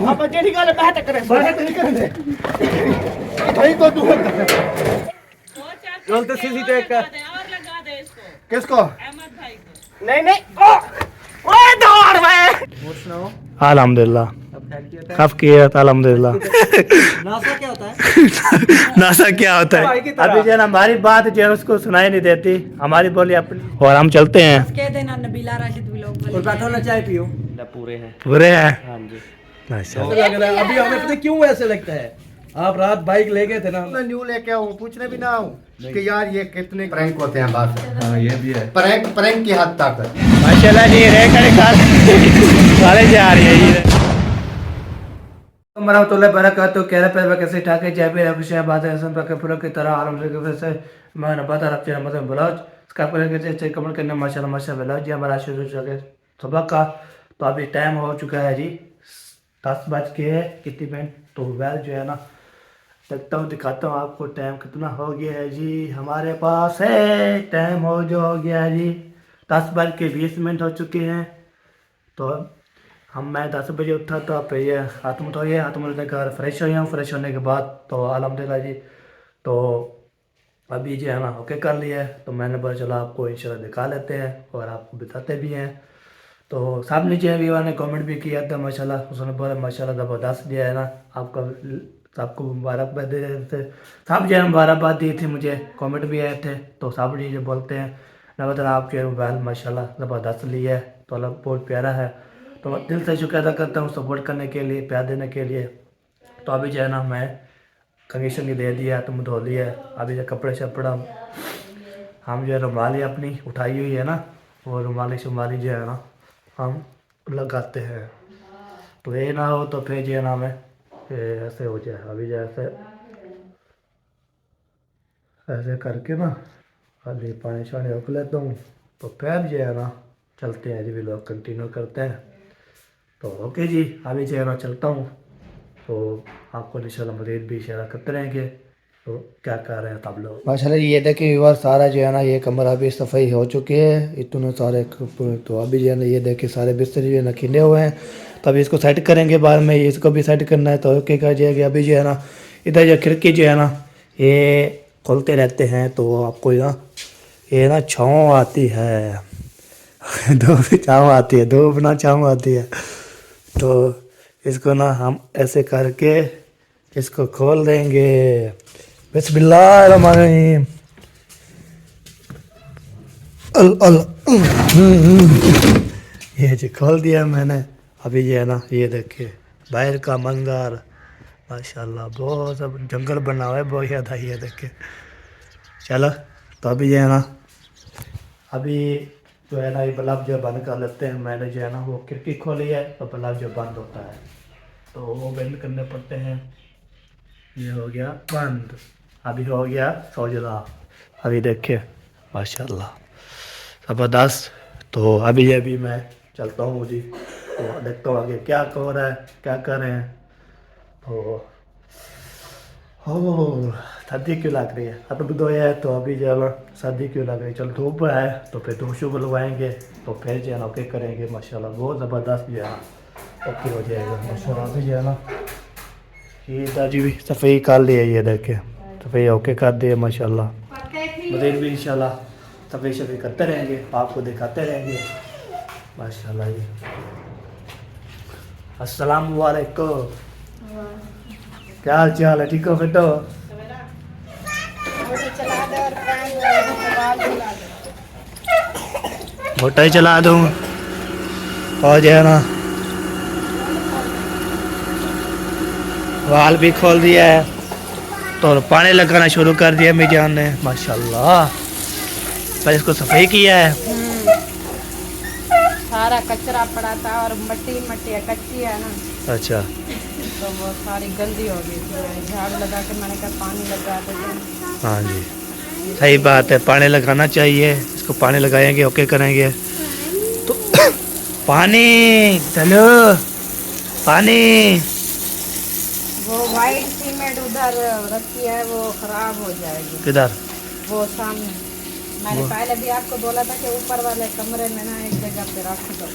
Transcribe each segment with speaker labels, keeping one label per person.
Speaker 1: आप जेडी गल बात करे बात नहीं करने भाई तो तू
Speaker 2: चलते सीधी टेक कर
Speaker 3: और लगा दे इसको
Speaker 1: किसको
Speaker 3: अहमद भाई को
Speaker 1: नहीं नहीं ओए दौड़ भाई
Speaker 2: और सुनाओ
Speaker 4: अल्हम्दुलिल्लाह
Speaker 2: अब खैर किया था
Speaker 4: कब किया था अल्हम्दुलिल्लाह
Speaker 2: नासा क्या होता है
Speaker 4: नासा क्या होता है अभी जो है ना हमारी बात जो है उसको सुनाई नहीं देती हमारी बोली अपनी और हम चलते हैं
Speaker 5: कह देना नबीला राशिद व्लॉग
Speaker 2: और बैठो ना चाय पियो
Speaker 1: पूरे हैं
Speaker 4: बुरे हैं
Speaker 1: हां जी
Speaker 4: अच्छा
Speaker 2: लग रहा है अभी हमें पता क्यों ऐसे लगता है आप रात बाइक ले गए थे ना
Speaker 1: मैं न्यू लेके आऊं पूछने भी ना आऊं कि यार ये कितने प्रैंक होते हैं बात
Speaker 2: हाँ ये भी है
Speaker 1: प्रैंक की हद तक
Speaker 4: माशाल्लाह जी रे करे सारे जा रही है ये मरहमतुल्लाह बरकातहू कह रहे पे कैसे ठाके जय भी अभिषेक बात है हसन पर पूरा की तरह आलम से फिर से मैं नबात रखते हैं मतलब ब्लाउज इसका पर कैसे कमेंट करना माशाल्लाह माशाल्लाह ब्लाउज जी हमारा शुरू हो गया सुबह का तो अभी टाइम हो चुका है जी 10 बज के कितनी मिनट तो वेल जो है ना देखता हूँ दिखाता हूँ आपको टाइम कितना हो गया है जी हमारे पास है टाइम हो गया है जी 10:20 हो चुके हैं तो मैं 10 बजे उठा तो आप ये हाथ धोए हाथ मुँह धोकर फ्रेश हो हूँ फ्रेश होने के बाद तो अल्हम्दुलिल्लाह जी तो अभी जो है ना ओके कर लिया है तो मैंने बोला चलो आपको इंशाल्लाह दिखा लेते हैं और आपको बताते भी हैं तो सब नीचे व्यूअर ने कमेंट भी किया था माशाल्लाह उसने बोला माशाल्लाह ज़बरदस्त दिया है ना आपका सबको मुबारकबाद दे रहे थे सब जो है मुबारकबाद दी थी मुझे कमेंट भी आए थे तो सब जो बोलते हैं ना मतलब आप जो है मोबाइल माशाल्लाह ज़बरदस्त लिया है तो अल्लाह बहुत प्यारा है तो दिल से शुक्र अदा करता हूँ सपोर्ट करने के लिए प्यार देने के लिए तो अभी जो है ना मैं कंडीशन की दे दिया तुम धो लिया अभी जो कपड़े शपड़ा हम जो है रुमाली अपनी उठाई हुई है ना वो रुमाली शुमाली जो है ना हम लगाते हैं तो ये ना हो तो फिर जो है ना हमें ऐसे हो जाए अभी जैसे ऐसे करके ना खाली पानी शानी रोक लेता हूँ तो फिर जो है ना चलते हैं जी भी लोग कंटिन्यू करते हैं तो ओके जी अभी जो है ना चलता हूँ तो आपको इंशाल्लाह मज़ीद भी इशारा करते रहेंगे तो क्या कर रहे हैं तब लोग माशाल्लाह ये देखिए व्यूअर सारा जो है ना ये कमरा अभी सफाई हो चुकी है इतने सारे तो अभी जो है ना ये देखिए सारे बिस्तर जो है ना खिले हुए हैं तो अभी इसको सेट करेंगे बाद में इसको भी सेट करना है तो ओके कर जाएगा अभी जो है ना इधर जो खिड़की जो है ना ये खोलते रहते हैं तो आपको ना ये ना छाँव आती है धूप छाँव आती है धूप ना छाँव आती है तो इसको ना हम ऐसे करके इसको खोल देंगे बिस्मिल्लाहिर्रहमानिर्रहीम ये जी खोल दिया मैंने अभी ये है ना ये देखिए बाहर का मंजर माशाल्लाह बहुत सब जंगल बना हुआ है बहुत ज़्यादा ये देखिए चलो तो अभी ये है ना अभी जो है ना ये बल्ब जो बंद कर लेते हैं मैंने जो है ना वो खिड़की खोली है तो बल्ब जो बंद होता है तो वो बंद करने पड़ते हैं ये हो गया बंद अभी हो गया सौजला अभी देखिए माशाल्लाह ज़बरदस्त तो अभी मैं चलता हूँ जी तो देखता हूँ आगे क्या हो रहा है क्या कर रहे हैं तो हो सर्दी क्यों लग रही है अब धोया है तो अभी जो है सर्दी क्यों लग रही है चलो धूप है तो फिर धूप शूप लगवाएंगे तो फिर जो है ना ओके करेंगे माशाल्लाह बहुत ज़बरदस्त जो है ना ओके हो जाएगा माशाल्लाह अभी जो है ना ये दादी भी सफ़ाई कर ली है ये देखे सफ़ाई ओके कर दिए माशाल्लाह मज़ीद भी इंशाल्लाह सफ़ाई शफ़ाई करते रहेंगे आपको दिखाते रहेंगे माशाल्लाह जी अस्सलाम वालेकुम क्या हाल चाल है ठीक हो फिट हो मोटा ही चला दूँ और जो है ना वाल भी खोल दिया है तो पानी लगाना शुरू कर दिया मिजान ने माशाल्लाह पर इसको सफाई किया है
Speaker 5: सारा कचरा पड़ा था और मट्टी कच्ची है ना
Speaker 4: अच्छा
Speaker 5: तो वो सारी गंदी हो गई थी झाड़ू लगा के मैंने कहा पानी लगा देते हैं
Speaker 4: हाँ जी सही बात है पानी लगाना चाहिए इसको पानी लगाएंगे ओके करेंगे तो पानी चलो पानी
Speaker 5: वो वाइट सीमेंट उधर रखी है वो खराब हो जाएगी
Speaker 4: किधर
Speaker 5: वो सामने मैंने पहले भी आपको बोला था कि ऊपर वाले कमरे में ना एक जगह पे रख दो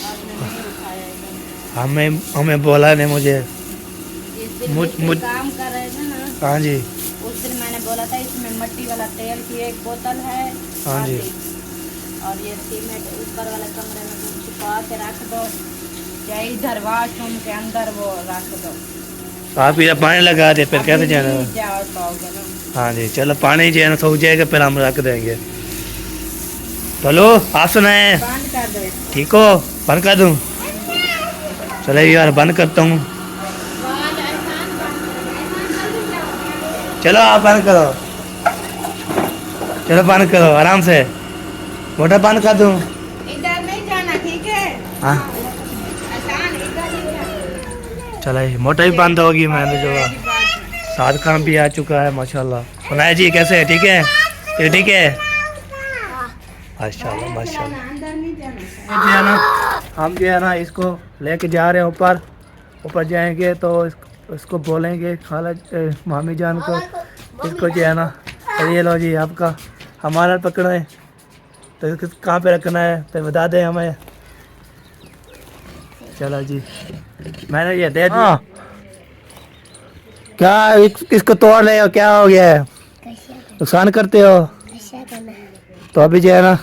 Speaker 5: आपने नहीं उठाया इधर
Speaker 4: हमें बोला नहीं मुझे।
Speaker 5: इस दिन
Speaker 4: मुझ-
Speaker 5: जिस
Speaker 4: मुझ-
Speaker 5: दिन काम कर रहे थे ना,
Speaker 4: हाँ जी,
Speaker 5: उस दिन मैंने बोला था इसमें मिट्टी वाला तेल की एक बोतल है
Speaker 4: हाँ जी।
Speaker 5: आधी, और ये सीमेंट ऊपर वाले कमरे में तुम छुपा के रख दो, या इधर वॉशरूम के अंदर वो रख दो।
Speaker 4: आप इधर पानी लगा दे फिर कैसे
Speaker 5: अभी
Speaker 4: जाना?
Speaker 5: नहीं जा पाओगे ना।
Speaker 4: हाँ जी, चलो पानी जो है ना सूख जाएगा फिर हम रख देंगे। चलो आप सुनाए,
Speaker 5: बंद कर दो इसको।
Speaker 4: ठीक हो? बंद कर दूँ? चलो यार बंद करता हूँ। चलो आप बंद करो, चलो बंद करो आराम से। मोटर बंद कर दूँ?
Speaker 5: इधर नहीं जाना, ठीक है?
Speaker 4: हाँ
Speaker 5: आसान, इधर ही जाना।
Speaker 4: चलो मोटर भी बंद होगी। मैंने जो साथ काम भी आ चुका है माशाल्लाह। सुनाए जी कैसे है? ठीक है? ये ठीक है माशाल्लाह माशाल्लाह।
Speaker 5: अंदर नहीं जाना।
Speaker 4: जो है ना हम जो है ना इसको लेके जा रहे हैं ऊपर। ऊपर जाएंगे तो इसको बोलेंगे खाला मामी जान को, इसको जो है ना ये लो जी आपका हमारा पकड़ा है, तो इसको कहाँ पे रखना है तो बता दें हमें। चलो जी मैंने ये दे दिया। क्या इसको तोड़ रहे हो? क्या हो गया है? नुकसान करते हो? तो अभी जो है ना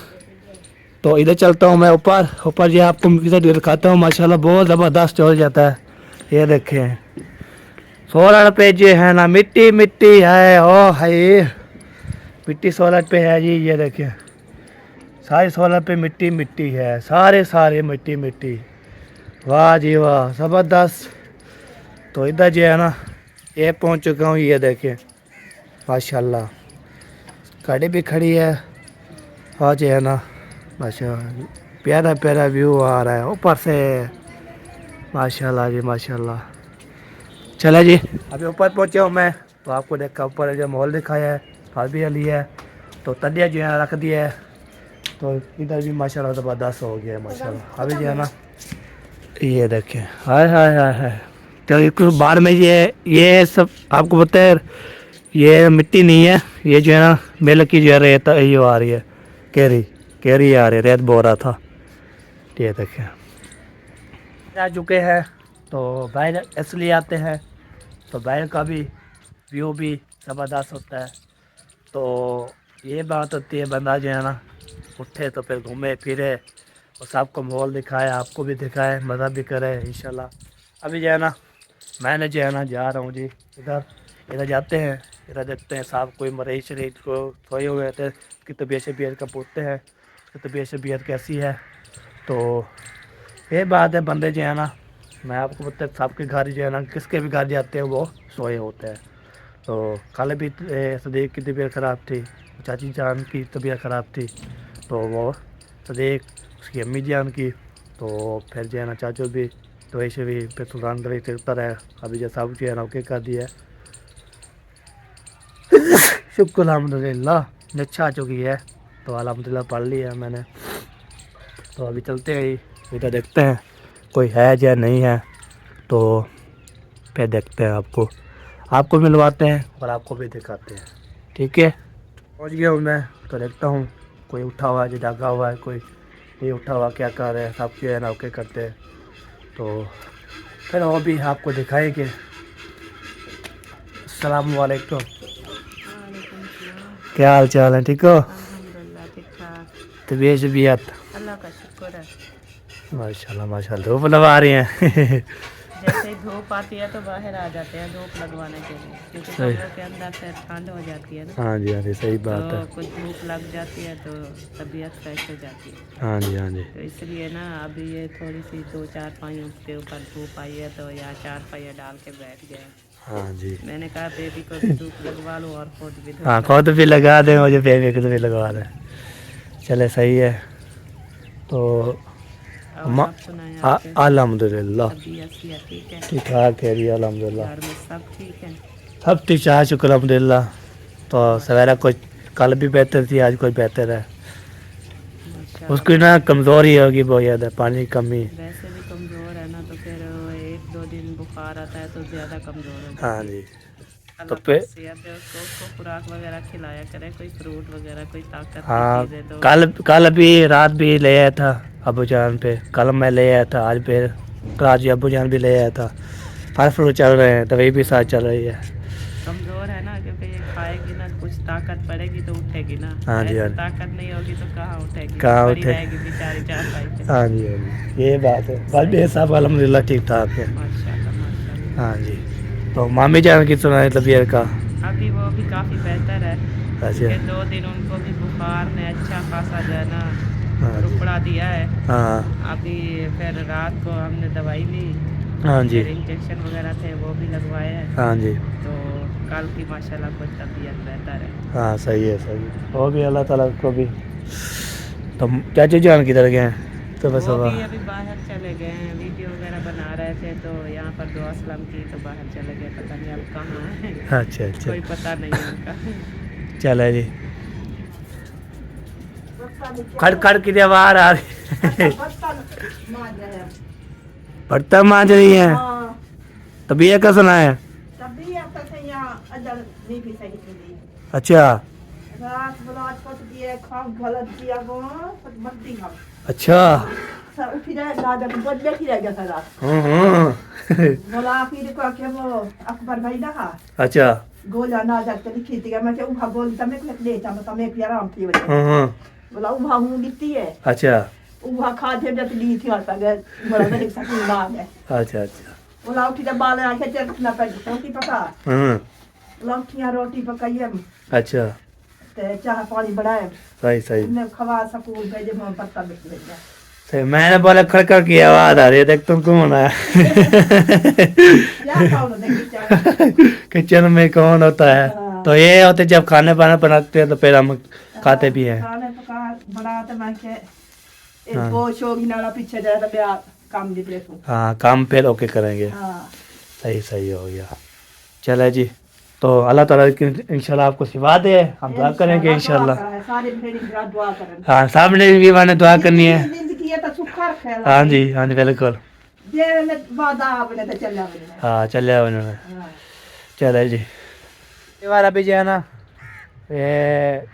Speaker 4: तो इधर चलता हूँ मैं ऊपर। ऊपर जो आपको इधर दिखाता हूँ माशाल्लाह बहुत ज़बरदस्त चल जाता है। ये देखें सोलर पे जो है ना मिट्टी मिट्टी है। ओ हाय मिट्टी सोलर पे है जी। ये देखें सारे सोलर पे मिट्टी मिट्टी है, सारे मिट्टी मिट्टी। वाह जी वाह ज़बरदस्त। तो इधर जो है ना ये पहुँच चुका हूँ। ये देखें माशाल्लाह गाड़ी भी खड़ी है और जो है ना माशाल्लाह प्यारा प्यारा व्यू आ रहा है ऊपर से माशाल्लाह जी माशाल्लाह। चला जी अभी ऊपर पहुंचा हूँ मैं, तो आपको देखा ऊपर जो माहौल दिखाया है, हाल भी लिया है, तो तलिया जो है रख दिया है। तो इधर भी माशाल्लाह ज़बरदस्त हो गया है माशाल्लाह। अभी जो है ना ये देखें हाय हाय हाय हाय। तो बाहर में ये सब आपको पता है ये मिट्टी नहीं है, ये जो है ना मिल की जो है रेत ये आ रही है, केरी आ रही है, रेत बो रहा था। ये देखें आ चुके हैं। तो बाहर इसलिए आते हैं तो बाहर का भी व्यू भी ज़बरदस्त होता है। तो ये बात होती है बंदा जो है ना उठे तो फिर घूमे फिरे और सबको माहौल दिखाए, आपको भी दिखाए, मज़ा भी करे इंशाल्लाह। अभी जो है ना मैंने जो है ना जा रहा हूँ जी इधर जाते हैं, इधर देखते हैं साहब कोई मरीज शरीर को सोए हुए थे, उसकी तबीयत शबीयत का पूछते हैं उसकी तबीयत शबीयत कैसी है। तो ये बात है बंदे जो है ना मैं आपको बता सबके घर जो है ना किसके भी घर जाते हैं वो सोए होते हैं। तो कल भी सदीक की तबीयत ख़राब थी, चाची जान की तबीयत ख़राब थी, तो वो सदीक उसकी अम्मी जान की, तो फिर जो है ना चाचू भी तो ऐसे भी फिर सुल्तान गली चलता रहा। अभी जो सब जो है ना ओके कर दिया शुक्र अल्हम्दुलिल्लाह अच्छा आ चुकी है। तो अल्हम्दुलिल्लाह पढ़ लिया मैंने। तो अभी चलते हैं इधर देखते हैं कोई है या नहीं है, तो फिर देखते हैं आपको मिलवाते हैं और आपको भी दिखाते हैं। ठीक है पहुँच गया हूँ मैं, तो देखता हूँ कोई उठा हुआ है जो जागा हुआ है, कोई नहीं उठा हुआ क्या कर रहे हैं, सब जो है ना ओके करते हैं। तो फिर वो भी आपको दिखाएंगे। अस्सलाम वालेकुम, क्या हाल चाल है? ठीक हो?
Speaker 5: अल्हम्दुलिल्लाह ठीक ठाक,
Speaker 4: तबीयत शबीयत?
Speaker 5: अल्लाह का शुक्र है।
Speaker 4: माशाल्लाह माशाल्लाह। धूप लगा रही हैं
Speaker 5: जैसे ही धूप आती है तो बाहर आ जाते हैं धूप लगवाने के लिए, क्योंकि
Speaker 4: सही।
Speaker 5: कमरे के अंदर फिर ठंड हो जाती है ना।
Speaker 4: हाँ जी सही बात
Speaker 5: तो
Speaker 4: है।
Speaker 5: कुछ धूप लग जाती है तो तबीयत फ्रेश हो जाती है।
Speaker 4: हाँ जी
Speaker 5: तो इसलिए ना अभी ये थोड़ी सी 2-4 पाइयों के ऊपर धूप आई है तो यहाँ 4 पाइया डाल के बैठ गए।
Speaker 4: हाँ जी।
Speaker 5: मैंने कहा बेबी को भी धूप लगवा लो और खुद भी धूप
Speaker 4: हाँ खुद भी लगा दें, मुझे बेबी को भी लगवा दें। चले सही है। तो
Speaker 5: और आप सुनाएं, आपके
Speaker 4: अल्हम्दुलिल्लाह
Speaker 5: तबीयत सेहत ठीक है?
Speaker 4: ठीक ठाक है अल्हम्दुलिल्लाह,
Speaker 5: घर में सब ठीक है?
Speaker 4: सब ठीक ठाक शुक्र अल्हम्दुलिल्लाह। तो सवेरा कुछ कल भी बेहतर थी, आज कुछ बेहतर है।
Speaker 5: अच्छा,
Speaker 4: उसकी ना कमज़ोरी होगी बहुत ज़्यादा, पानी की कमी।
Speaker 5: वैसे भी कमज़ोर है ना, तो फिर 1-2 दिन बुखार आता है तो ज़्यादा कमज़ोर हो जाता है।
Speaker 4: हाँ जी। तो
Speaker 5: अल्लाह
Speaker 4: फिर
Speaker 5: पाक सेहत दे उसको खुराक वगैरह खिलाया करें, कोई फ्रूट वगैरह, कोई ताकत
Speaker 4: हाँ
Speaker 5: की चीज़ें। तो
Speaker 4: कल भी रात भी ले आया था अबू जान पे, कल मैं ले आया था, आज फिर आज अबू जान भी ले आया था। फल फ्रूट चल रहे हैं, दवाई भी साथ चल रही है।
Speaker 3: कमजोर है ना, क्योंकि ये खाएगी ना, कुछ ताकत पड़ेगी तो उठेगी ना।
Speaker 4: हाँ जी,
Speaker 3: ऐसे
Speaker 4: हाँ जी।
Speaker 3: ताकत नहीं होगी तो कहाँ उठेगी,
Speaker 4: कहाँ
Speaker 3: पड़ी
Speaker 4: उठे-
Speaker 3: रहेगी बेचारी चारपाई पे।
Speaker 4: हाँ जी, हाँ जी, ये बात है। बस मेरे साहब अल्हम्दुलिल्लाह ठीक ठाक है।
Speaker 3: माशाल्लाह माशाल्लाह।
Speaker 4: हाँ जी। तो मामी जान की सुनाए तबीयत का?
Speaker 3: अभी वो भी काफ़ी बेहतर है।
Speaker 4: अच्छा।
Speaker 3: कि 2 दिन उनको भी बुखार ने अच्छा खासा जो है ना
Speaker 4: हाँ जी।
Speaker 3: रुपड़ा दिया है।
Speaker 4: हाँ
Speaker 3: अभी फिर रात को हमने दवाई ली,
Speaker 4: हाँ जी,
Speaker 3: फिर इंजेक्शन वगैरह थे वो भी लगवाए हैं।
Speaker 4: हाँ जी।
Speaker 3: तो कल की माशाल्लाह कुछ तबीयत बेहतर है।
Speaker 4: हाँ सही है, सही है। वो भी अल्लाह ताला को भी। तो चाची जान किधर गए हैं? तो बस
Speaker 3: वो
Speaker 4: हुआ।
Speaker 3: भी अभी बाहर चले गए हैं, वीडियो वगैरह बना रहे थे तो यहाँ पर दुआ सलाम की तो बाहर चले गए, पता नहीं अब कहाँ है।
Speaker 4: अच्छा अच्छा,
Speaker 3: कोई पता नहीं है उनका।
Speaker 4: चलो जी। खड़ खड़ की आवाज आ रही है। बर्तन मांज रही है। तबीयत का सुना है? अच्छा अच्छा।
Speaker 1: अकबर भाई ना
Speaker 4: अच्छा।
Speaker 1: गोला ना जाते लिखी थी मैं उभा गोली तमे ले जा तमे भी आराम थी
Speaker 4: हम्म।
Speaker 1: बोला उभा हूं लिखती है
Speaker 4: अच्छा
Speaker 1: उभा खा थे जब ली थी और तगे बोला नहीं सकती ना है
Speaker 4: अच्छा अच्छा।
Speaker 1: बोला उठी जब बाल आके चल ना पे रोटी पका लौकियां रोटी पकाई हम।
Speaker 4: अच्छा।
Speaker 1: ते चाह पानी बनाए
Speaker 4: सही सही
Speaker 1: ने खवा सकूं भेजे मैं पत्ता बिक गया
Speaker 4: सही। मैंने बोला खड़खड़ की आवाज आ रही है, देख तुम कौन है?
Speaker 1: क्या खाओ देखी
Speaker 4: किचन में कौन होता है? तो ये होते जब खाने पाना बनाते हैं तो फिर हम खाते भी हैं।
Speaker 1: खाने पका बना तो मैं के
Speaker 4: हाँ।
Speaker 1: वो शोगी नाला पीछे जाए तो मैं काम दे देखूं।
Speaker 4: हाँ काम फिर ओके करेंगे।
Speaker 1: हां
Speaker 4: सही सही हो गया। चले जी, तो अल्लाह ताला इंशाल्लाह आपको शिफा दे, हम दुआ करेंगे इंशाल्लाह।
Speaker 1: सारे मेरी दुआ करें।
Speaker 4: हाँ सामने भी मैंने दुआ करनी है।
Speaker 1: जिंदगी है तो सुख रखे
Speaker 4: हाँ जी, हाँ जी बिल्कुल।
Speaker 1: जे ने वादा आपने तो चला बने।
Speaker 4: हाँ चले उन्होंने।
Speaker 1: हां
Speaker 4: चले जी। ये बार अभी जो है ना, ये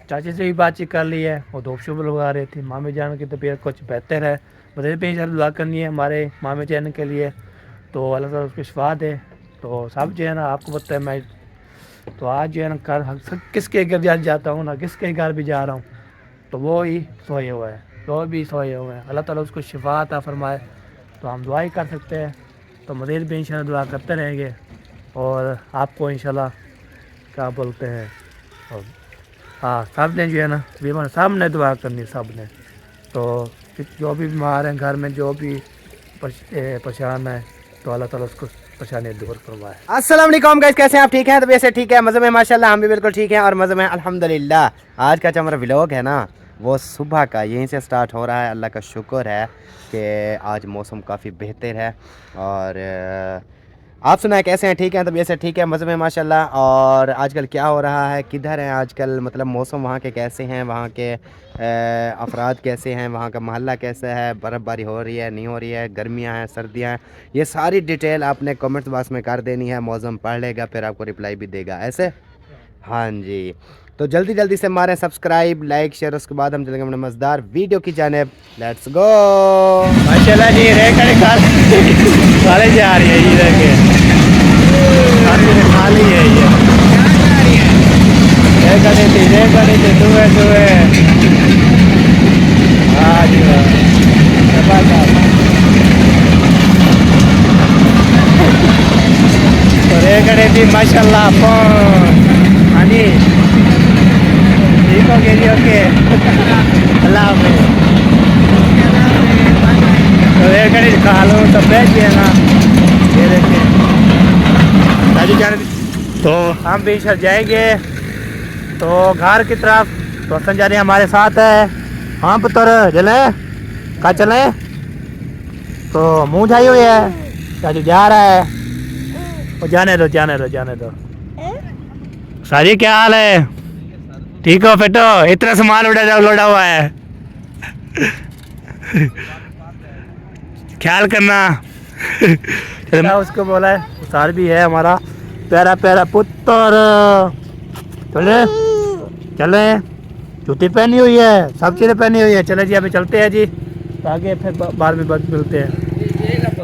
Speaker 4: चाची से भी बातचीत कर ली है, वो धूप शुभ लगा रही थी। मामी जान की तबीयत कुछ बेहतर है, मुझे भी इंशाल्लाह दुआ करनी है हमारे मामी जान के लिए, तो अल्लाह ताला उसको शिफा दे। तो सब जो है ना आपको पता है, मैं तो आज जो है ना कर किसके घर जाता हूँ ना, किसके घर भी जा रहा हूँ तो वो ही सोए हुए हैं, वो भी सोए हुए हैं। अल्लाह ताला उसको शिफा अता फरमाए, तो हम दुआ ही कर सकते हैं। तो मज़ीद भी इंशाल्लाह दुआ करते रहेंगे और आपको इंशाल्लाह क्या बोलते हैं, और हाँ सब ने जो है ना बीमार सब ने दुआ करनी, सब ने। तो जो भी बीमार हैं घर में, जो भी परेशान है, तो अल्लाह ताला उसको परेशानी दूर फरमाए।
Speaker 6: अस्सलाम वालेकुम गाइस, कैसे हैं आप? ठीक हैं? तो वैसे ठीक है, मज़े में माशाल्लाह, हम भी बिल्कुल ठीक हैं और मज़े में अल्हम्दुलिल्लाह। आज का जो हमारा व्लॉग है ना, वो सुबह का यहीं से स्टार्ट हो रहा है। अल्लाह का शुक्र है कि आज मौसम काफ़ी बेहतर है। और आप सुनाए कैसे हैं? ठीक हैं? तो वैसे ठीक है, मज़े में माशाल्लाह। और आजकल क्या हो रहा है, किधर हैं आजकल, मतलब मौसम वहाँ के कैसे हैं, वहाँ के अफराद कैसे हैं, वहाँ का मोहल्ला कैसा है, बर्फ़बारी हो रही है नहीं हो रही है, गर्मियाँ हैं सर्दियाँ हैं, ये सारी डिटेल आपने कमेंट बॉक्स में कर देनी है। मौसम पढ़ लेगा फिर आपको रिप्लाई भी देगा ऐसे। हाँ जी, तो जल्दी जल्दी से मारें सब्सक्राइब, लाइक, शेयर। उसके बाद हम चलेंगे अपने मज़ेदार वीडियो की जानिब। Let's go.
Speaker 4: माशाल्लाह जी, खाली जा रही है ये, देखे खाली है ये। गाड़ी थी दुए दुए। हाँ जी गाड़ी थी माशाल्लाह। हाँ जी ठीक हो गया जी, ओके अल्लाह हाफ़िज़। तो ये गाड़ी खा लो तो बैठ गया ना, ये देखिए राजू जान। तो हम भी शर जाएंगे तो घर की तरफ, तो संजारी हमारे साथ है। हाँ पुत्र चले कहाँ चले? तो मुँह झाई हुई है, राजू जा रहा है। वो जाने दो जाने दो जाने दो। सारी क्या हाल है? ठीक हो बेटो? इतना सामान लोड़ा हुआ है, ख्याल करना। उसको बोला है, उसार भी है हमारा प्यारा प्यारा पुत्र। चले चले, जूती पहनी हुई है, सब चीज़ें पहनी हुई है। चले जी अभी चलते हैं जी, आगे फिर बाद में मिलते हैं।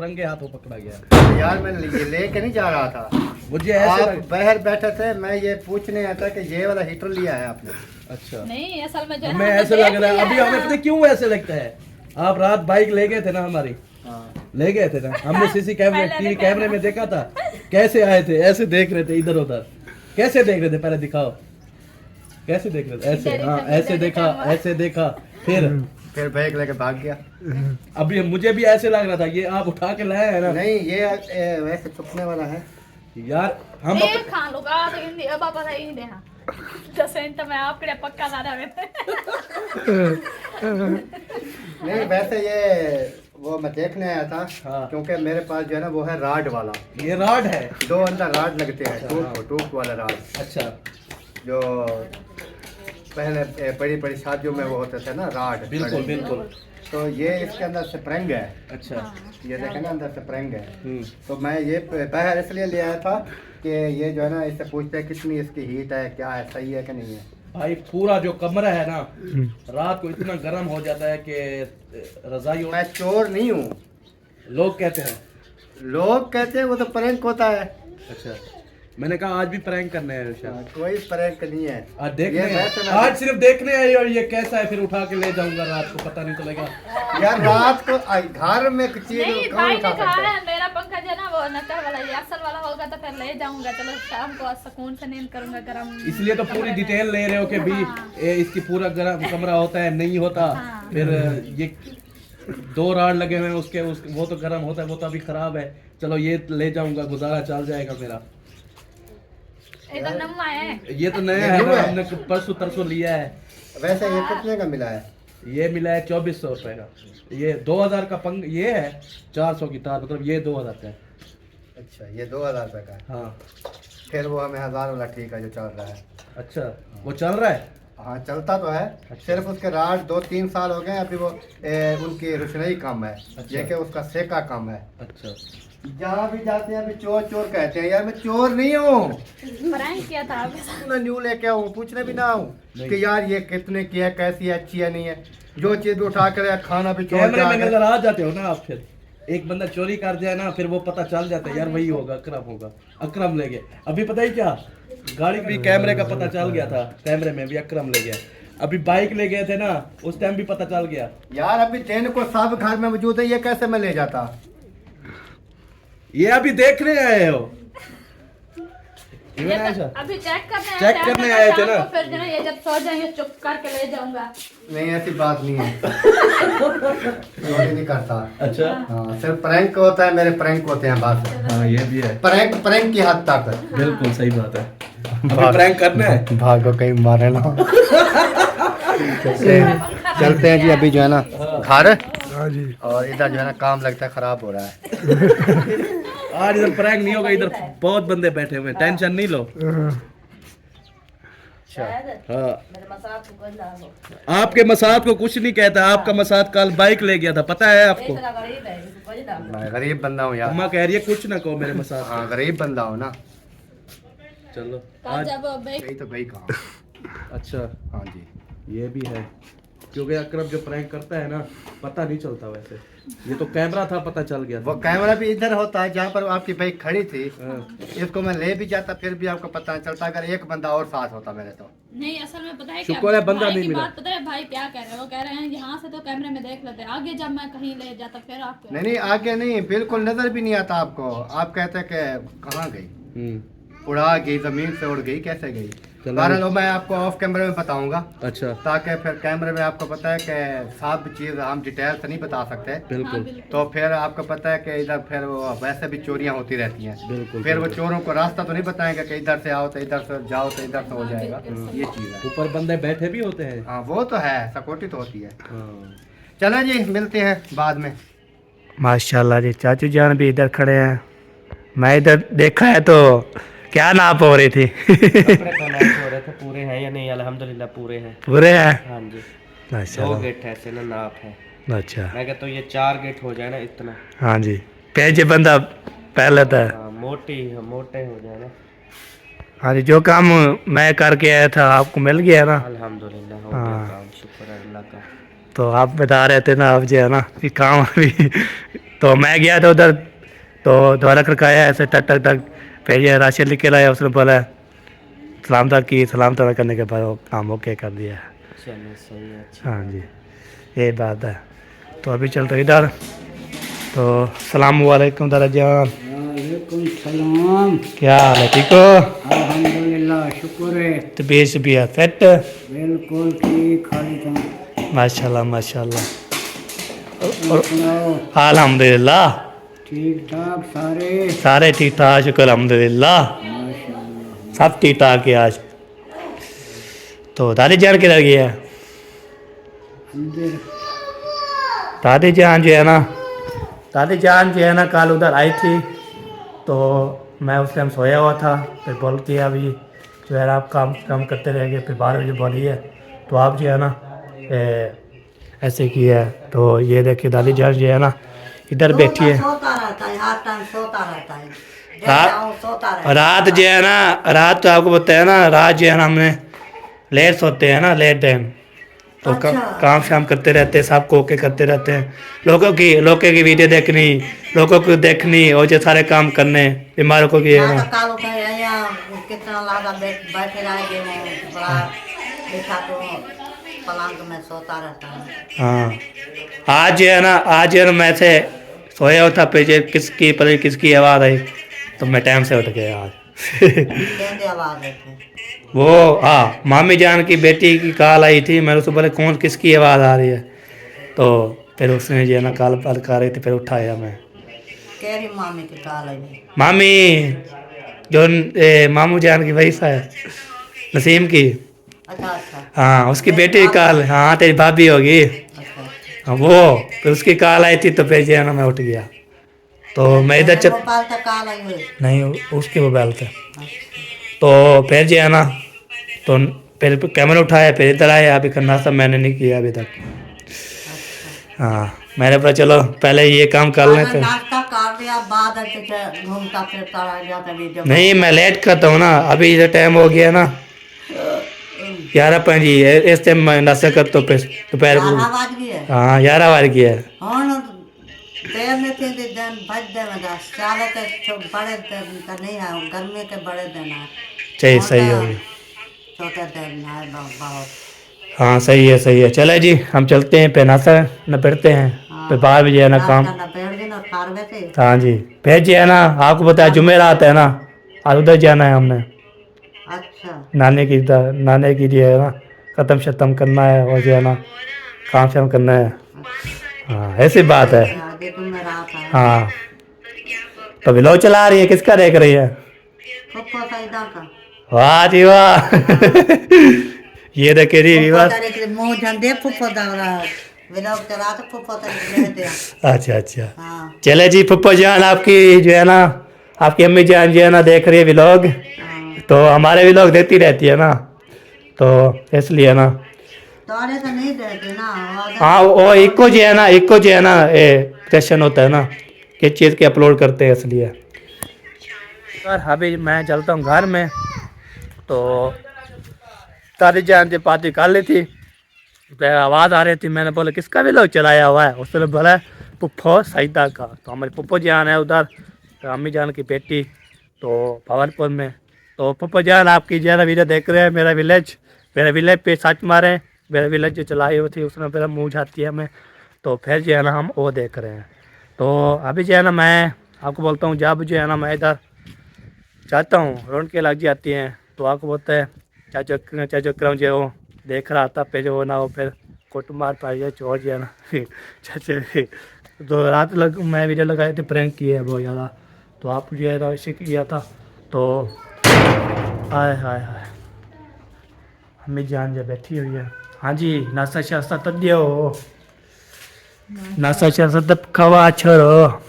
Speaker 2: तो रंगे हाथों पकड़ा गया।
Speaker 7: यार मैं ये लेके नहीं जा रहा था,
Speaker 2: मुझे ऐसे
Speaker 7: आप बाहर बैठे थे, मैं ये पूछने आया था कि ये वाला हीटर लिया है आपने।
Speaker 2: अच्छा
Speaker 5: नहीं असल में जो है
Speaker 2: हमें
Speaker 5: ना,
Speaker 2: ऐसे
Speaker 5: देख
Speaker 2: लग रहा है
Speaker 5: लिया
Speaker 2: अभी,
Speaker 5: है
Speaker 2: हमें
Speaker 5: ना।
Speaker 2: पता है क्यों ऐसे लगता है। आप रात बाइक ले गए थे ना हमारी, ले गए थे ना, हमने सीसी कैमरे टीवी कैमरे में देखा था कैसे आए थे, ऐसे देख रहे थे इधर उधर, कैसे देख रहे थे, पहले दिखाओ कैसे देख रहे थे, ऐसे हाँ ऐसे देखा, ऐसे देखा,
Speaker 7: फिर बैग लेके भाग गया।
Speaker 2: अभी मुझे भी ऐसे लग रहा था ये आप उठा के लाए है ना।
Speaker 7: नहीं ये वैसे छुपने वाला है
Speaker 2: यार हम
Speaker 8: ये खा लूंगा तो हिंदी अब आप पता ही नहीं देहा 10 मैं आपके लिए पक्का ला रहा
Speaker 7: नहीं वैसे ये वो मैं देखने आया था
Speaker 2: हाँ।
Speaker 7: क्योंकि मेरे पास जो है ना वो है राड वाला,
Speaker 2: ये रॉड है।
Speaker 7: 2 अंदर राड लगते हैं, टूक वाला राड,
Speaker 2: अच्छा
Speaker 7: जो पहले बड़ी बड़ी शादियों में वो होते थे ना राड।
Speaker 2: बिल्कुल बिल्कुल।
Speaker 7: तो ये इसके अंदर स्प्रिंग है,
Speaker 2: अच्छा
Speaker 7: ये देखें ना अंदर स्प्रिंग है।
Speaker 2: हम्म।
Speaker 7: तो मैं ये बाहर इसलिए ले आया था कि ये जो है ना इससे पूछते हैं कितनी इसकी हीट है, क्या है, सही है कि नहीं है।
Speaker 2: भाई पूरा जो कमरा है ना रात को इतना गर्म हो जाता है कि रजाई
Speaker 7: मैं चोर नहीं हूँ,
Speaker 2: लोग कहते हैं।
Speaker 7: लोग कहते हैं वो तो प्रैंक होता है।
Speaker 2: अच्छा मैंने कहा आज भी प्रैंक करने आए हो शायद।
Speaker 7: कोई प्रैंक नहीं है,
Speaker 2: आज देखने
Speaker 7: ये
Speaker 2: आए।
Speaker 7: वैसे मैं-
Speaker 2: आज सिर्फ देखने आए और ये कैसा है फिर उठा के ले जाऊंगा रात को, पता नहीं चलेगा।
Speaker 7: यार रात को घर में चीज
Speaker 8: नहीं
Speaker 7: कौन
Speaker 8: भाई
Speaker 7: उठा
Speaker 8: ने कहा
Speaker 7: सकता है।
Speaker 8: है मेरा पंखा जो है ना वो नक्कर वाला ये असल वाला होगा तो फिर ले जाऊंगा, चलो शाम को सुकून से नींद करूंगा गरम।
Speaker 2: इसलिए तो पूरी डिटेल ले रहे हो कि भी इसकी पूरा गर्म कमरा होता है नहीं होता। फिर ये 2 राड लगे हुए हैं उसके वो तो गर्म होता है, वो तो अभी खराब है। चलो ये ले जाऊंगा, गुजारा चल जाएगा मेरा।
Speaker 8: ये तो नम्मा है।
Speaker 2: ये तो नया है ना, हमने परसों तरसों लिया है।
Speaker 7: वैसे ये कितने का मिला है?
Speaker 2: ये मिला है 2400 रुपए का। ये 2000 का पंग ये है, 400 की तार, मतलब ये 2000 का है।
Speaker 7: अच्छा ये 2000 रुपए का है।
Speaker 2: हाँ
Speaker 7: फिर वो हमें 1000 वाला ठीक है जो चल रहा है।
Speaker 2: अच्छा वो चल रहा है।
Speaker 7: हाँ चलता तो है, सिर्फ उसके रात 2-3 साल हो गए, अभी वो उनकी रोशनी कम है।
Speaker 2: अच्छा।
Speaker 7: ये कि उसका सेका कम है।
Speaker 2: अच्छा
Speaker 7: जहाँ भी जाते हैं अभी चोर चोर कहते हैं, यार मैं चोर नहीं हूँ,
Speaker 8: प्रैंक किया था आपके साथ।
Speaker 7: मैं न्यू लेके आऊँ, पूछने भी ना आऊँ कि यार ये कितने की है, कैसी है, अच्छी है नहीं है। जो चीज भी उठा कर खाना भी चोर
Speaker 2: कैमरे में
Speaker 7: के
Speaker 2: नजर आ जाते हो ना आप। फिर एक बंदा चोरी कर जाए ना, फिर वो पता चल जाता है यार वही होगा, अकरम होगा। अकरम ले गए अभी, पता ही क्या, गाड़ी भी कैमरे का पता चल गया था, कैमरे में भी अकरम ले गया। अभी बाइक ले गए थे ना, उस टाइम भी पता चल गया।
Speaker 7: यार अभी दिन को सब घर में मौजूद है, ये कैसे मैं ले जाता।
Speaker 2: ये अभी देखने आए हो।
Speaker 8: ये तो अभी चेक
Speaker 2: करने आए थे ना।
Speaker 8: फिर जो है ये जब सो जाएंगे चुप करके ले जाऊंगा।
Speaker 7: नहीं ऐसी बात नहीं है, चोरी नहीं करता।
Speaker 2: अच्छा
Speaker 7: हाँ सिर्फ प्रैंक होता है, मेरे प्रैंक होते हैं बस।
Speaker 2: हाँ ये भी है,
Speaker 7: प्रैंक की हद तक।
Speaker 2: बिल्कुल सही बात है। अभी प्रैंक करना है।
Speaker 7: भागो कहीं मारे ना। चलते हैं जी अभी जो है ना घर, और इधर जो है ना काम लगता है खराब हो रहा है।
Speaker 2: आज इधर प्रैंक नहीं होगा, इधर बहुत बंदे बैठे हुए हैं, टेंशन नहीं लो। हाँ आपके मसाद को कुछ नहीं कहता, आपका मसाद कल बाइक ले गया था, पता है आपको।
Speaker 7: मैं गरीब बंदा हूँ यार।
Speaker 2: अम्मा कह रही है कुछ ना कहो मेरे मसाद।
Speaker 7: हाँ गरीब बंदा हूँ ना।
Speaker 2: चलो
Speaker 8: कल जब
Speaker 7: गई तो गई कहाँ।
Speaker 2: अच्छा
Speaker 7: हाँ जी
Speaker 2: ये भी है, क्योंकि अकरम जो प्रैंक करता है ना पता नहीं चलता। वैसे ये तो कैमरा था, पता चल गया
Speaker 7: वो
Speaker 2: था।
Speaker 7: कैमरा भी इधर होता है जहाँ पर आपकी बाइक खड़ी थी।
Speaker 2: हाँ।
Speaker 7: इसको मैं ले भी जाता फिर भी आपको पता नहीं चलता, अगर एक बंदा और साथ होता मेरे तो।
Speaker 8: नहीं असल में पता है
Speaker 2: शुक्र है बंदा
Speaker 8: भाई
Speaker 2: नहीं
Speaker 8: की
Speaker 2: मिला।
Speaker 8: बात पता है भाई क्या कह रहे हैं, वो कह रहे हैं यहाँ से तो कैमरे में देख लेते, आगे जब मैं कहीं ले जाता फिर आपको।
Speaker 7: नहीं आगे नहीं, बिल्कुल नजर भी नहीं आता आपको। आप कहते कि कहाँ गई, उड़ा गई, जमीन से उड़ गई, कैसे गई। बहरहाल मैं आपको ऑफ कैमरे में बताऊंगा।
Speaker 2: अच्छा
Speaker 7: ताकि फिर कैमरे में आपको पता है कि सब चीज़ हम डिटेल से नहीं बता सकते।
Speaker 2: बिल्कुल
Speaker 7: तो फिर आपको पता है कि इधर फिर वो वैसे भी चोरियां होती रहती हैं।
Speaker 2: बिल्कुल
Speaker 7: फिर वो चोरों को रास्ता तो नहीं बताएंगे कि इधर से आओ तो इधर से जाओ तो इधर से हो जाएगा, ये चीज़ है।
Speaker 2: ऊपर बंदे बैठे भी होते हैं।
Speaker 7: हाँ वो तो है, सिक्योरिटी तो होती है।
Speaker 2: हाँ।
Speaker 7: चलो जी मिलते हैं बाद में।
Speaker 4: माशाल्लाह जी, चाचू जान भी इधर खड़े हैं। मैं इधर देखा है तो क्या नाप हो रही थी।
Speaker 9: कपड़े तो मैच हो रहे थे, पूरे हैं या नहीं? अल्हम्दुलिल्लाह पूरे हैं।
Speaker 4: पूरे हैं
Speaker 9: हाँ जी, 2
Speaker 4: माशाल्लाह।
Speaker 9: गेट है ऐसे ना, नाप है।
Speaker 4: अच्छा
Speaker 9: मैं कहता हूँ ये 4 गेट हो जाए ना इतना।
Speaker 4: हाँ जी, पेज बंदा पहले था।
Speaker 9: हाँ, मोटे हो जाए ना।
Speaker 4: हाँ जी, जो काम मैं करके आया था आपको मिल गया ना।
Speaker 9: अल्हम्दुलिल्लाह हो गया काम, शुक्र है अल्लाह का।
Speaker 4: तो आप बता रहे थे ना अब जो है ना कि काम अभी तो मैं गया था उधर, तो दोबारा खड़काया ऐसे टक टक टक, फिर ये राशन लिख के लाया, उसने बोला सलामता की, सलामता करने के बाद वो काम ओके कर दिया।
Speaker 9: चलो सही है, अच्छा।
Speaker 4: हाँ जी, ये बात है। तो अभी चलते इधर, तो सलाम वालेकुम दादा जान।
Speaker 10: वालेकुम सलाम।
Speaker 4: क्या हाल है, ठीक हो?
Speaker 10: अल्हम्दुलिल्लाह, शुक्र है।
Speaker 4: तबीयत भी है फिट?
Speaker 10: बिल्कुल ठीक, खाली तुम
Speaker 4: माशाल्लाह माशाल्लाह। और
Speaker 10: सुनाओ,
Speaker 4: अल्हम्दुलिल्लाह
Speaker 10: ठीक ठाक सारे?
Speaker 4: सारे ठीक ठाक, शुक्र अल्हम्दुलिल्लाह,
Speaker 10: माशाल्लाह।
Speaker 4: सब ठीक ठाक है आज। तो दादी जान किधर गई है?
Speaker 10: अंदर
Speaker 4: दादी जान जो है ना, दादी जान जो है ना कल उधर आई थी, तो मैं उस टाइम सोया हुआ था, फिर बोलती है अभी जो है ना आप काम करते रहेंगे, फिर 12 बजे बोली है, तो आप जो है ना ऐसे की है। तो ये देखिए दादी जान जो है ना इधर बैठी है,
Speaker 1: सोता रहता है, हर टाइम सोता रहता है, सोता रहता
Speaker 4: रात जो है ना, रात तो आपको बताया ना, रात जो है ना हमने लेट सोते हैं ना, लेट टाइम, तो काम शाम करते रहते हैं, सब को ओके करते रहते हैं, लोगों की वीडियो देखनी, लोगों को देखनी और जो सारे काम करने, बीमारों को की है ना।
Speaker 1: काल उठे कितना लादा बैठे रहेंगे, बड़ा देखा तो पलंग में सोता रहता है।
Speaker 4: हाँ, आज जो है ना मैं से सोया हुआ था, पीछे किसकी आवाज़ आई, तो मैं टाइम से उठ गया आज।
Speaker 1: कैसे आवाज है?
Speaker 4: वो हाँ, मामी जान की बेटी की कॉल आई थी, मैंने उसको बोले कौन किसकी आवाज़ आ रही है, तो फिर उसने जो है ना कॉल कर रही थी, फिर उठाया मैं।
Speaker 1: केरी मामी की कॉल आई?
Speaker 4: मामी जो मामू जान की वही है, नसीम की।
Speaker 1: अच्छा अच्छा।
Speaker 4: हाँ, उसकी बेटी की कॉल, हाँ तेरी भाभी होगी। हाँ, वो फिर उसकी कॉल आई थी, तो फिर जो है ना मैं उठ गया, तो मैं इधर
Speaker 1: मोबाइल तक कॉल आई हुई?
Speaker 4: नहीं, उसके मोबाइल थे। तो फिर जो है ना, तो फिर कैमरा उठाया, फिर इधर आया, अभी का नाश्ता मैंने नहीं किया अभी तक। हाँ, मैंने बोला चलो पहले ये काम कर लेते।
Speaker 1: नाश्ता कर लिया, बाद घूमता फिरता रह जाता वीडियो।
Speaker 4: नहीं, मैं लेट करता हूँ ना, अभी जो टाइम हो गया ना 11:05, इस टाइम मैं नाश्ता करता हूँ, फिर दोपहर को।
Speaker 1: आवाज भी है?
Speaker 4: हाँ, 11 बज गया है।
Speaker 1: हाँ, देर में थे दिन भज दे में साले के बड़े दिन का नहीं है, गर्मी के बड़े दिन है।
Speaker 4: सही सही हो गया,
Speaker 1: छोटे दिन है बहुत।
Speaker 4: हाँ सही है। चले जी, हम चलते हैं, फिर नाश्ता निपटते हैं, फिर 12 बजे है ना काम। हाँ जी, फिर जो है ना आपको पता है जुमेरात है ना, आज उधर जाना है हमने।
Speaker 1: अच्छा।
Speaker 4: नाने की जो है ना ख़त्म शतम करना है, और जो है ना काम शाम करना है। हाँ, ऐसी बात है। हाँ, तो व्लॉग चला रही है, किसका देख रही है? वाह जी वाह। ये देखे रही अच्छा। चले जी, फुप्पो जान आपकी जो है ना, आपकी अम्मी जान जो है ना देख रही है व्लॉग, तो हमारे व्लॉग देती रहती है ना, तो इसलिए ना।
Speaker 1: तो नहीं देती ना।
Speaker 4: हाँ, वो इको जो है ना क्वेश्चन होता है ना, किस चीज़ के अपलोड करते हैं, इसलिए। यार अभी मैं चलता हूँ घर में, तो तारी जान से बात कर ली थी, आवाज़ आ रही थी, मैंने बोला किसका व्लॉग चलाया हुआ है, उसने बोला पुप्पो सईदा का। तो हमारी पुप्पो जान है उधर, अम्मी जान की बेटी, तो भवनपुर में। तो पुप्पो जान आपकी ज़्यादा वीडियो देख रहे हैं, मेरा विलेज पे सर्च मारें, मेरा विलेज जो चलाई हुई थी उसने मेरा मुँह जाती है, मैं तो फिर जो है ना हम वो देख रहे हैं। तो अभी जो है ना मैं आपको बोलता हूँ, जब जो है ना मैं इधर चाहता हूँ रौनकें लग जाती हैं, तो आपको बोलते हैं चाचो क्रम जो वो देख रहा था, फिर जो ना वो फिर कोट मार पाई चोर जो है ना। चाचे तो रात मैं वीडियो लगाई थी, प्रैंक किए है बहुत ज़्यादा, तो आप जो है ना इसे किया था, तो हाय हमें जान जा बैठी हुई है। हाँ जी, नाश्ता शास्ता तब दियो, नाश्ता शास्ता तब खवा छोड़ो।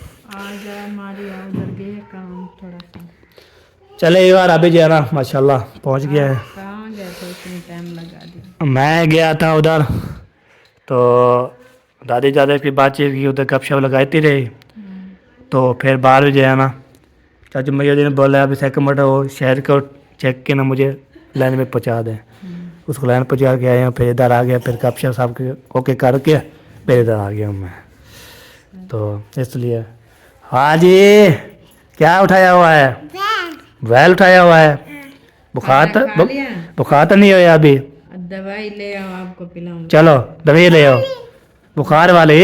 Speaker 4: चले यार, अभी जो है ना माशाल्लाह पहुंच गया है।
Speaker 3: कहाँ गए थे, इतनी टाइम लगा दिया?
Speaker 4: मैं गया था उधर, तो दादी की बातचीत की, उधर गपशप लगाती रही, तो फिर बाहर जो है ना चाचू मैया जी ने बोला अभी सेकंड मोटर वो शहर को चेक के ना मुझे लाइन में पहुंचा दें, उसको लाइन पहुंचा के आया, फिर इधर आ गया, फिर गपशप सब ओके करके फिर इधर आ गया मैं। तो इसलिए। हाँ जी, क्या उठाया हुआ है? वैल उठाया हुआ है। बुखार तो नहीं होया अभी?
Speaker 3: दवाई ले आओ, आपको पिलाऊं।
Speaker 4: चलो दवाई ले आओ बुखार वाले।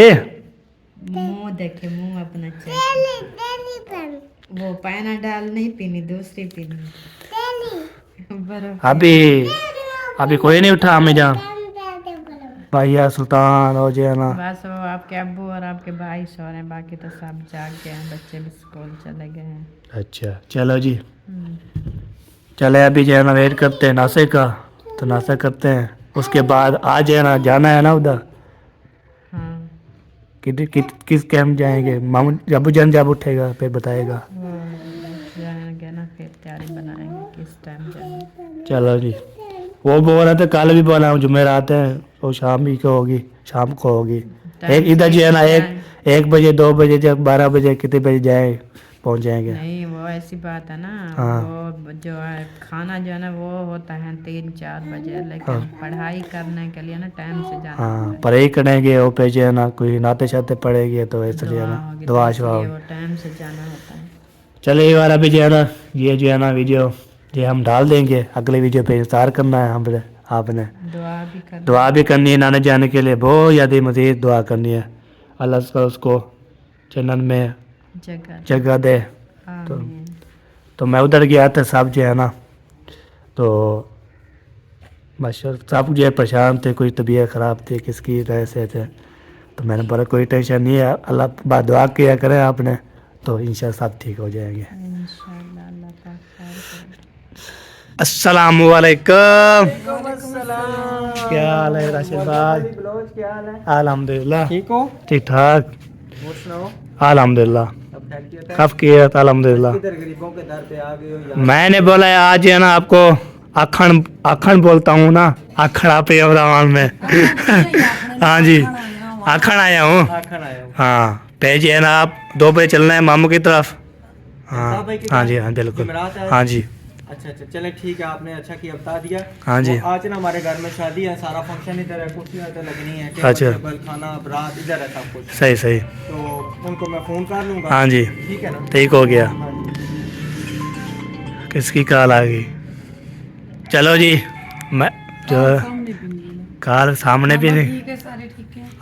Speaker 3: मुंह देखे, मुंह अपना चेक। वो पैनाडॉल नहीं पीनी, दूसरी पीनी।
Speaker 4: अभी कोई नहीं उठा हमें जा भैया सुल्तान हो जाए ना।
Speaker 3: बस वो आपके अब्बू और आपके भाई सो रहे हैं, बाकी तो सब जाग गए हैं, बच्चे भी स्कूल चले गए हैं।
Speaker 4: अच्छा चलो जी, चले अभी जो है ना वेट करते हैं नाश्ते का, तो नाश्ता करते हैं, उसके बाद आज है ना जाना है ना उधर।
Speaker 3: हाँ,
Speaker 4: किस कैंप जाएंगे? मामू अबू जान जब उठेगा फिर बताएगा।
Speaker 3: वो जाएंगे ना, फिर तैयारी बनाएंगे किस टाइम जाएंगे।
Speaker 4: चलो जी, वो बोल रहे थे कल भी बोला हूँ जुमेरात है, वो शाम ही को होगी, शाम को होगी। एक इधर जो है ना 1 बजे 2 बजे जब 12 बजे कितने बजे जाए पहुँच जाएंगे।
Speaker 3: नहीं वो ऐसी बात है ना,
Speaker 4: हाँ।
Speaker 3: वो जो है खाना जो है ना वो होता है 3-4 बजे, लेकिन पढ़ाई करने के लिए ना टाइम से जाना
Speaker 4: हाँ
Speaker 3: होता है।
Speaker 4: पढ़ाई करेंगे वो पे जो है ना कोई नाते शाते पड़ेगी, तो इसलिए ना
Speaker 3: होगी,
Speaker 4: दुआ
Speaker 3: तो इसलिए
Speaker 4: शुआ।
Speaker 3: वो टाइम से जाना होता है।
Speaker 4: चलो ये वाला भी जो है ना, ये जो है ना वीडियो ये हम डाल देंगे, अगले वीडियो पे इंतजार करना है हमने, आपने दुआ भी करनी है नाने जाने के लिए, बहुत ज़्यादा मज़ीद दुआ करनी है। अल्लाह से उसको जन्नत में जगह दे। तो मैं उधर गया था, सब जो है ना तो माशा सब जो है परेशान थे, कोई तबीयत ख़राब थी, किसकी वजह से थे, तो मैंने बोला कोई टेंशन नहीं है, अल्लाह बात दुआ किया करें आपने, तो इंशाल्लाह सब ठीक हो जाएंगे। अस्सलामु अलैकुम। क्या हाल है राशिद भाई? अल्हम्दुलिल्लाह। ठीक हो? ठीक ठाक। अल्हम्दुलिल्लाह। कब किया? अल्हम्दुलिल्लाह। मैंने बोला आज है ना आपको आखन आखन बोलता हूँ ना, आखन आप रवान में। हाँ जी, आखन आया हूँ। हाँ भेज है ना, आप 2 बजे चलना है मामू की तरफ। हाँ हाँ जी, हाँ बिल्कुल, हाँ जी।
Speaker 9: अच्छा चले ठीक है, आपने अच्छा किया बता दिया।
Speaker 4: हाँ जी,
Speaker 9: आज ना हमारे घर में शादी है, सारा फंक्शन इधर है, कुर्सियाँ इधर लगनी है,
Speaker 4: अच्छा,
Speaker 9: खाना बारात इधर है, सब कुछ
Speaker 4: सही।
Speaker 9: तो उनको मैं फ़ोन कर लूँगा।
Speaker 4: हाँ जी
Speaker 9: ठीक है ना,
Speaker 4: ठीक हो गया। किसकी कॉल आ गई? चलो जी, मैं जो कॉल सामने भी नहीं।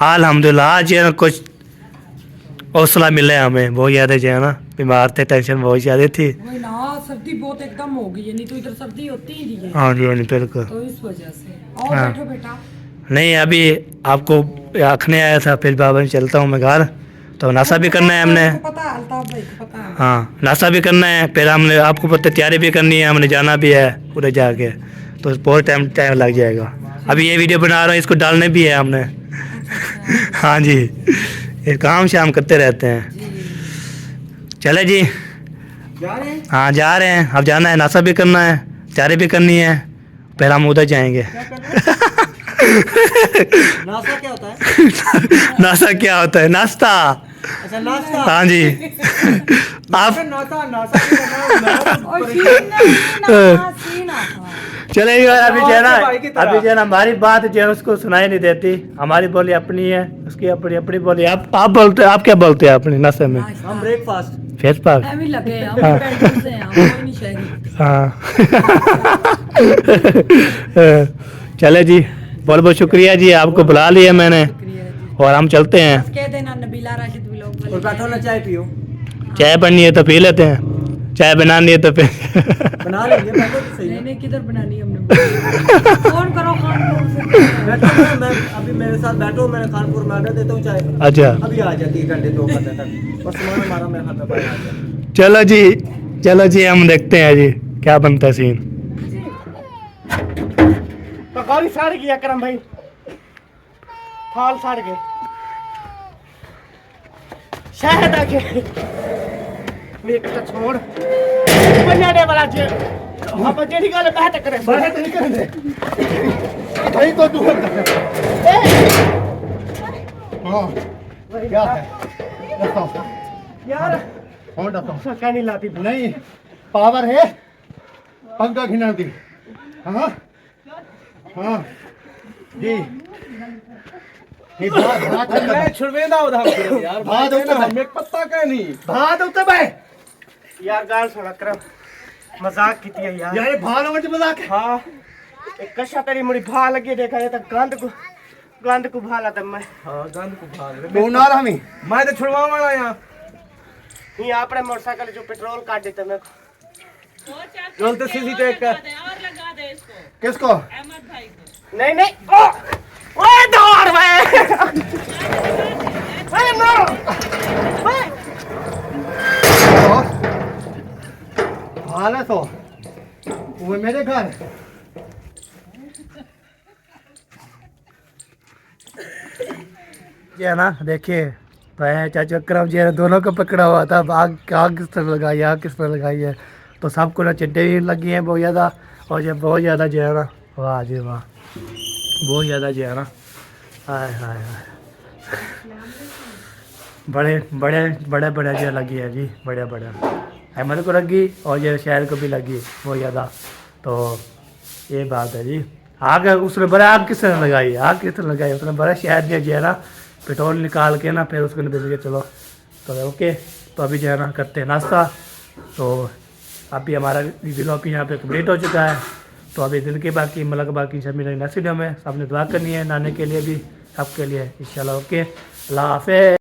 Speaker 4: अल्हम्दुलिल्लाह आज कुछ हौसला मिला हमें, बहुत ज़्यादा जो है ना बीमार थे, टेंशन बहुत ज़्यादा थी।
Speaker 11: सर्दी बहुत एकदम हो गई है, नहीं तो इधर सर्दी होती ही नहीं है।
Speaker 4: हाँ जी बिल्कुल,
Speaker 11: तो इस वजह से। और बैठो बेटा।
Speaker 4: नहीं अभी आपको आखने आया था, फिर बाबा ने चलता हूँ मैं घर, तो नाश्ता भी करना है हमने।
Speaker 11: पता है अल्ताफ भाई को पता है।
Speaker 4: हाँ नाश्ता भी करना है, फिर हमने आपको पता तैयारी भी करनी है, हमने जाना भी है पूरे जाके, तो बहुत टाइम लग जाएगा। अभी ये वीडियो बना रहा हूँ, इसको डालने भी है हमने। हाँ जी, ये काम शाम करते रहते हैं। चले जी, हाँ जा रहे हैं, अब जाना है, नाश्ता भी करना है, तैयारी भी करनी है, फिर हम उधर जाएंगे।
Speaker 9: नाश्ता क्या होता है?
Speaker 4: नाश्ता क्या होता है? नाश्ता।
Speaker 9: अच्छा नाश्ता।
Speaker 4: हाँ जी। आप चलेगा। अभी जो है ना हमारी बात जो है उसको सुनाई नहीं देती, हमारी बोली अपनी है, उसकी अपनी बोली। आप बोलते, आप क्या बोलते हैं अपने नाश्ते में?
Speaker 9: हम ब्रेकफास्ट।
Speaker 4: फेस पाक। हाँ। चले जी, बहुत बहुत शुक्रिया जी, आपको बुला लिया मैंने, और हम चलते हैं।
Speaker 9: और बैठो ना, चाय पियो।
Speaker 4: चाय बननी है तो पी लेते हैं, चाय बनानी है तो फिर
Speaker 9: बना लेंगे। बैठो तो सही।
Speaker 11: नहीं किधर बनानी हमने। फोन करो खानपुर से।
Speaker 9: बैठो, मैं अभी मेरे साथ बैठो, मैं खानपुर में ऑर्डर देता हूँ चाय।
Speaker 4: अच्छा
Speaker 9: अभी आ जाती है 1 घंटे 2 घंटे तक, और सामान हमारा मेरे हाथ में पड़ा है।
Speaker 4: चलो जी हम देखते हैं जी क्या बनता है सीन।
Speaker 9: पकौड़ी साड़ गया करम भाई, फाल साड़ गए, शहद आके एक छोड़ बनाने वाला जे अब जेडी गाले बात करे, बात नहीं करे भाई तो दूर हां क्या है यार, कौन डालता क्या नहीं लाती नहीं, पावर है पंखा खिला दी। हाँ हाँ जी
Speaker 7: ये बात
Speaker 2: मैं छुड़वेदा उधर हम यार
Speaker 7: बात होता है।
Speaker 2: हमें पता का नहीं
Speaker 9: भात होते भाई यार गाल सुना करम मजाक की थी यार
Speaker 7: यार भालो मत मजाक है।
Speaker 9: हाँ एक कशा तेरी मुड़ी भा लगी देखा ये तो गंद को भाला तब मैं
Speaker 2: हां गंद को भाग
Speaker 7: तू ना रहा हमें
Speaker 2: मैं तो छुड़वा वाला यहां
Speaker 9: ये आपने मोटरसाइकिल जो पेट्रोल काट देता मैं
Speaker 2: चलते सीसी चेक कर
Speaker 7: किसको
Speaker 9: नहीं नहीं ओए दौड़ भाई ओए नो
Speaker 7: भाला तो वो मेरे घर
Speaker 4: ये है ना देखिए भाई चाचा अकरम जी ने दोनों को पकड़ा हुआ था आग किस तरह लगाई आग किस तरह लगाई है तो सबको ना चिट्टे भी लगी हैं बहुत ज़्यादा और ये बहुत ज़्यादा जो है ना वाह जी वाह बहुत ज़्यादा जो है ना हाय हाय हाय बड़े बड़े बड़े बड़े जो लगी है जी बड़े बड़े अहमद को लगी और ये शहर को भी लगी बहुत ज़्यादा तो ये बात है जी आग उसने बड़ा आग किस तरह लगाई आग किस तरह लगाई उसने बड़ा शहर में जो है ना पेट्रोल निकाल के ना फिर उसको बेच के चलो तो ओके तो अभी जो है ना करते हैं नाश्ता तो अभी हमारा व्लॉग यहाँ पे कंप्लीट हो चुका है तो अभी दिन के बाकी मतलब बाकी सब मेरे नेक्स्ट वीडियो में सबने दुआ करनी है नाने के लिए भी सबके लिए इंशाल्लाह ओके अल्लाह हाफ़िज़।